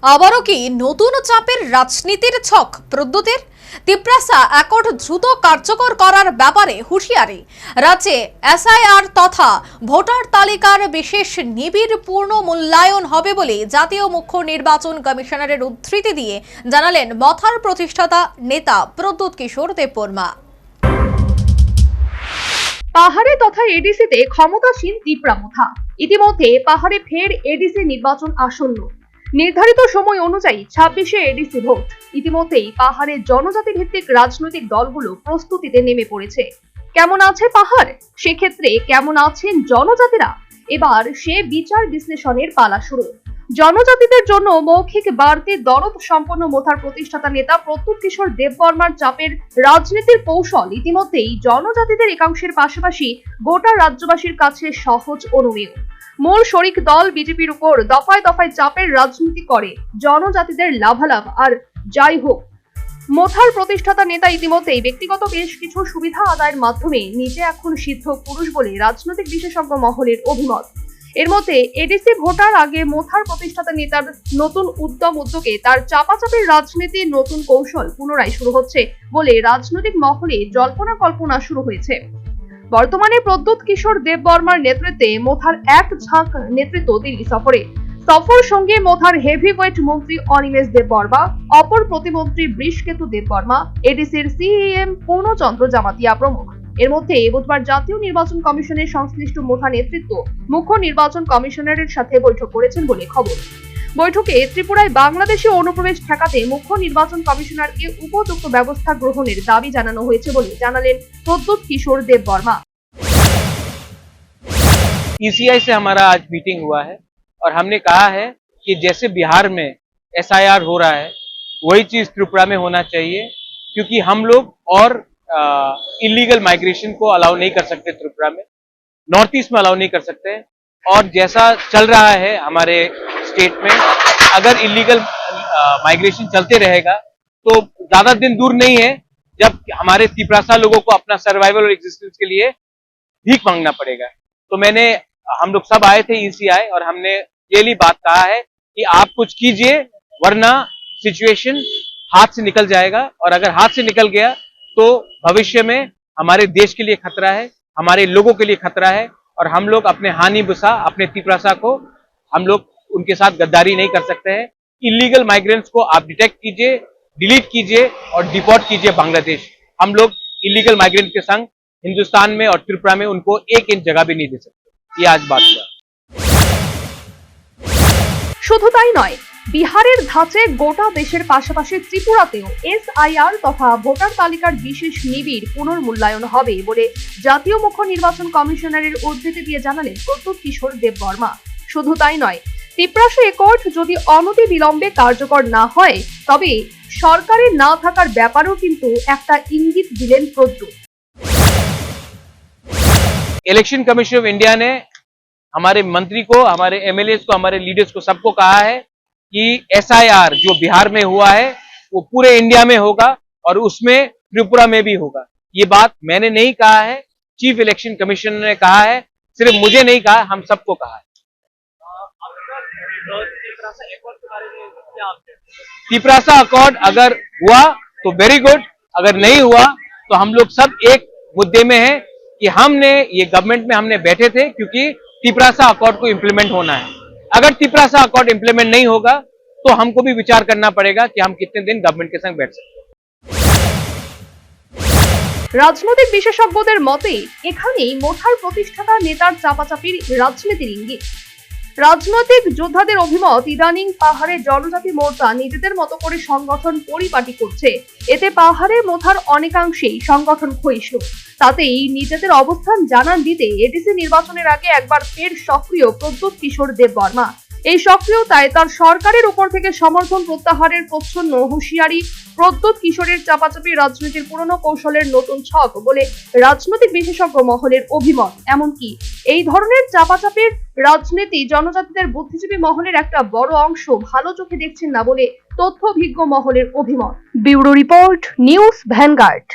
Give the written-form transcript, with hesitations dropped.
আবারও কি নতুন চাপের রাজনীতির ছক প্রদ্যুতের? তিপ্রাসা অ্যাকর্ড দ্রুত কার্যকর করার ব্যাপারে হুঁশিয়ারি। রাজ্যে এসআইআর তথা ভোটার তালিকার বিশেষ নিবিড় পূর্ণ মূল্যায়ন হবে বলে জাতীয় মুখ্য নির্বাচন কমিশনারের উদ্ধৃতি দিয়ে জানালেন মথার প্রতিষ্ঠাতা নেতা প্রদ্যুৎ কিশোর দেববর্মা। পাহাড়ে তথা এডিসিতে ক্ষমতাসীন তিপ্রা মথা। ইতিমধ্যে পাহাড়ে ফের এডিসি নির্বাচন আসন্ন। নির্ধারিত সময় অনুযায়ী 26শে এডিসি ভোট। ইতিমধ্যেই পাহাড়ে জনজাতি ভিত্তিক রাজনৈতিক দলগুলো প্রস্তুতিতে নেমে পড়েছে। কেমন আছে পাহাড়, সেক্ষেত্রে কেমন আছেন জনজাতিরা? এবার সে বিচার বিশ্লেষণের পালা শুরু। জনজাতিদের জন্য মৌখিক বাড়তি দরদ সম্পন্ন মথার প্রতিষ্ঠাতা নেতা প্রদ্যুৎ কিশোর দেববর্মার চাপের রাজনীতির কৌশল ইতিমধ্যেই জনজাতিদের একাংশের পাশাপাশি গোটা রাজ্যবাসীর কাছে সহজ অনুমেয়। মূল শরিক দল বিজেপির উপর দফায় দফায় চাপের রাজনীতি করে জনজাতিদের লাভালাভ। আর যাই হোক, মথার প্রতিষ্ঠাতা নেতা ইতিমধ্যেই ব্যক্তিগত বেশ কিছু সুবিধা আদায়ের মাধ্যমে নিজে এখন সিদ্ধ পুরুষ বলে রাজনৈতিক বিশেষজ্ঞ মহলের অভিমত। এর মধ্যে এডিসি ভোটার আগে মথার প্রতিষ্ঠাতা নেতার নতুন উদ্যোগে তার চাপাচাপির রাজনীতির নতুন কৌশল পুনরায় শুরু হচ্ছে বলে রাজনৈতিক মহলে জল্পনা কল্পনা শুরু হয়েছে। বর্তমানে প্রদ্যুৎ কিশোর দেববর্মার নেতৃত্বে মথার এক ঝাঁক নেতৃত্ব দিল্লি সফর সঙ্গে মথার হেভিওয়েট মন্ত্রী অনিমেষ দেববর্মা, অপর প্রতিমন্ত্রী বৃষকেতু দেববর্মা, এডিসির সিএম পূর্ণচন্দ্র জামাতিয়া প্রমুখ। এর মধ্যে বুধবার জাতীয় নির্বাচন কমিশনের সংশ্লিষ্ট মথা নেতৃত্ব মুখ্য নির্বাচন কমিশনারের সাথে বৈঠক করেছেন বলে খবর। বৈঠকে ত্রিপুরায় বাংলাদেশি অনুপ্রবেশ ঠেকাতে মুখ্য নির্বাচন কমিশনারকে উপযুক্ত ব্যবস্থা গ্রহণের দাবি জানানো হয়েছে বলে জানালেন প্রদ্যুৎ কিশোর দেববর্মা। ईसीआई से हमारा आज मीटिंग हुआ है और हमने कहा है कि जैसे बिहार में एसआईआर हो रहा है वही चीज त्रिपुरा में होना चाहिए, क्योंकि हम लोग और इलीगल माइग्रेशन को अलाउ नहीं कर सकते त्रिपुरा में, नॉर्थ ईस्ट में अलाउ नहीं कर सकते। और जैसा चल रहा है हमारे स्टेट में, अगर इलीगल माइग्रेशन चलते रहेगा तो ज्यादा दिन दूर नहीं है जब हमारे तिप्रासा लोगों को अपना सर्वाइवल और एग्जिस्टेंस के लिए भीख मांगना पड़ेगा। तो हम लोग सब आए थे ईसीआई और हमने क्लियरली बात कहा है कि आप कुछ कीजिए वरना सिचुएशन हाथ से निकल जाएगा, और अगर हाथ से निकल गया तो भविष्य में हमारे देश के लिए खतरा है, हमारे लोगों के लिए खतरा है। और हम लोग अपने हानि बुसा अपने तिप्रासा को हम लोग उनके साथ गद्दारी नहीं कर सकते हैं। इलीगल माइग्रेंट्स को आप डिटेक्ट कीजिए, डिलीट कीजिए और डिपोर्ट कीजिए बांग्लादेश। हम लोग इलीगल माइग्रेंट के संग हिंदुस्तान में और त्रिपुरा में उनको 1 इंच जगह भी नहीं दे सकते। ये आज बात हुआ। শুধু তাই নয়, বিহারের ধাঁচে গোটা দেশের পাশাপাশি ত্রিপুরাতেও এসআইআর তথা ভোটার তালিকার বিশেষ নিবিড় পুনর্মূল্যায়ন হবে বলে জাতীয় মুখ্য নির্বাচন কমিশনারের উদ্ধৃতি দিয়ে জানালেন প্রদ্যুৎ কিশোর দেববর্মা। শুধু তাই নয়, তিপ্রাসা অ্যাকর্ড যদি অনতি বিলম্বে কার্যকর না হয় তবে সরকারের না থাকার ব্যাপারেও কিন্তু একটা ইঙ্গিত দিলেন Pradyut. Election commission of India ने हमारे मंत्री को, हमारे एमएलए को, हमारे लीडर्स को सबको कहा है कि एसआईआर जो बिहार में हुआ है वो पूरे इंडिया में होगा और उसमें त्रिपुरा में भी होगा। ये बात मैंने नहीं कहा है, चीफ इलेक्शन कमिश्नर ने कहा है, सिर्फ मुझे नहीं कहा, हम सबको कहा है। तिप्रासा अकॉर्ड अगर हुआ तो वेरी गुड, अगर नहीं हुआ तो हम लोग सब एक मुद्दे में है कि हमने ये गवर्नमेंट में हमने बैठे थे क्योंकि तिप्रासा अकॉर्ड को इंप्लीमेंट होना है। अगर तिप्रासा अकॉर्ड इंप्लीमेंट नहीं होगा तो हमको भी विचार करना पड़ेगा कि हम कितने दिन गवर्नमेंट के संग बैठ सकते हैं। রাজনৈতিক বিশেষজ্ঞদের মতে এখানেই মথার প্রতিষ্ঠাতা নেতার চাপাচাপির রাজনীতির ইঙ্গিত। রাজনৈতিক যোদ্ধাদের অভিমত, ইদানিং পাহাড়ে জনজাতি মোর্চা নিজেদের মতো করে সংগঠন পরিপাটি করছে। এতে পাহাড়ে মথার অনেকাংশেই সংগঠন ক্ষয়িষ্ণু। তাতেই নিজেদের অবস্থান জানান দিতে এডিসি নির্বাচনের আগে একবার ফের সক্রিয় প্রদ্যুৎ কিশোর দেববর্মা। এই সক্রিয়তায় তার সরকারের উপর থেকে সমর্থন প্রত্যাহারের প্রচ্ছন্ন হুঁশিয়ারি প্রদ্যুৎ কিশোরের চাপাচাপি রাজনীতির পুরনো কৌশলের নতুন ছক বলে রাজনৈতিক বিশেষজ্ঞ মহলের অভিমত। এমনকি এই ধরনের চাপাচাপির রাজনীতি জনজাতিদের বুদ্ধিজীবী মহলের একটা বড় অংশ ভালো চোখে দেখছেন না বলে তথ্যভিজ্ঞ মহলের অভিমত। Bureau report, news vanguard.